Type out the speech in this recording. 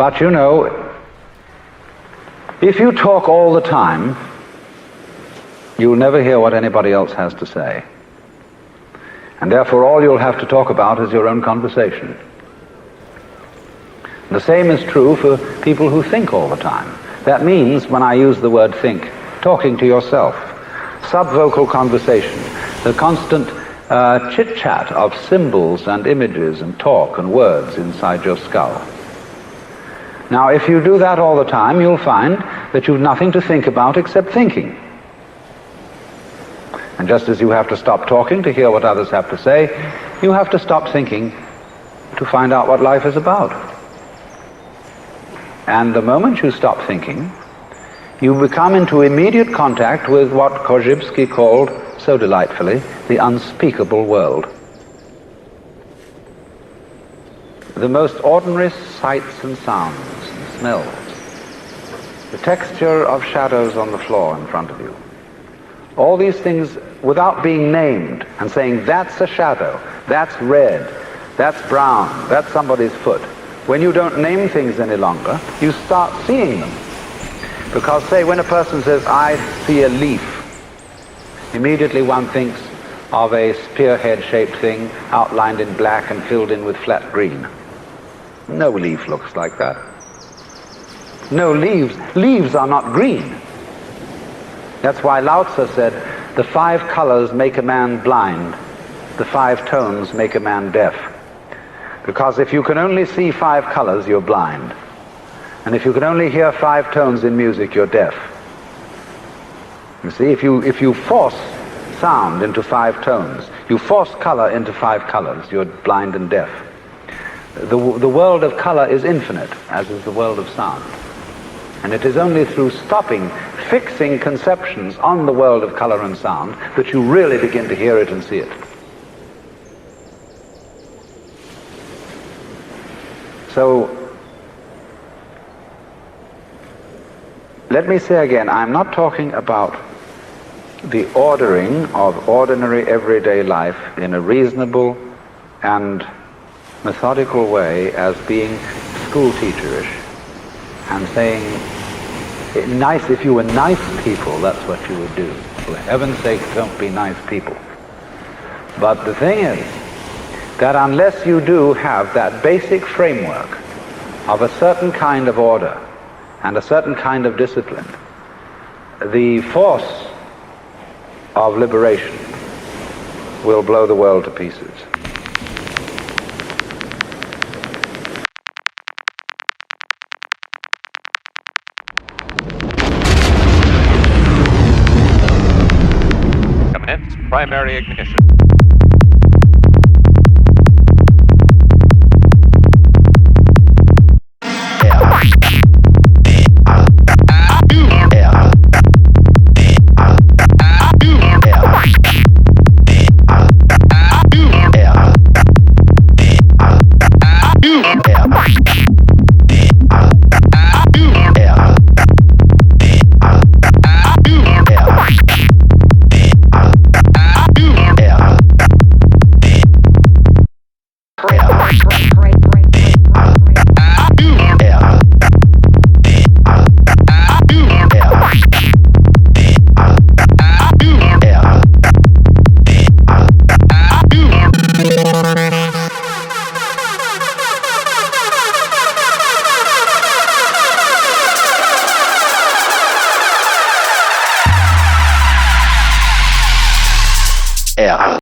But you know, if you talk all the time, you'll never hear what anybody else has to say. And therefore all you'll have to talk about is your own conversation. The same is true for people who think all the time. That means, when I use the word think, talking to yourself, subvocal conversation, the constant chit-chat of symbols and images and talk and words inside your skull. Now, if you do that all the time, you'll find that you've nothing to think about except thinking. And just as you have to stop talking to hear what others have to say, you have to stop thinking to find out what life is about. And the moment you stop thinking, you become into immediate contact with what TriPsy called, so delightfully, the unspeakable world. The most ordinary sights and sounds and smells, the texture of shadows on the floor in front of you, all these things without being named and saying, that's a shadow, that's red, that's brown, that's somebody's foot. When you don't name things any longer, you start seeing them. Because, say, when a person says, I see a leaf, immediately one thinks of a spearhead-shaped thing outlined in black and filled in with flat green. No leaf looks like that. No leaves. Leaves are not green. That's why Lao Tzu said, the 5 colors make a man blind, the 5 tones make a man deaf. Because if you can only see 5 colors, you're blind. And if you can only hear 5 tones in music, you're deaf. You see, if you force sound into 5 tones, you force color into 5 colors, you're blind and deaf. The world of color is infinite, as is the world of sound. And it is only through stopping, fixing conceptions on the world of color and sound that you really begin to hear it and see it. So, let me say again, I'm not talking about the ordering of ordinary everyday life in a reasonable and methodical way as being school-teacherish and saying, nice, if you were nice people, that's what you would do. For heaven's sake, don't be nice people. But the thing is that unless you do have that basic framework of a certain kind of order and a certain kind of discipline, the force of liberation will blow the world to pieces. Commence primary ignition. R.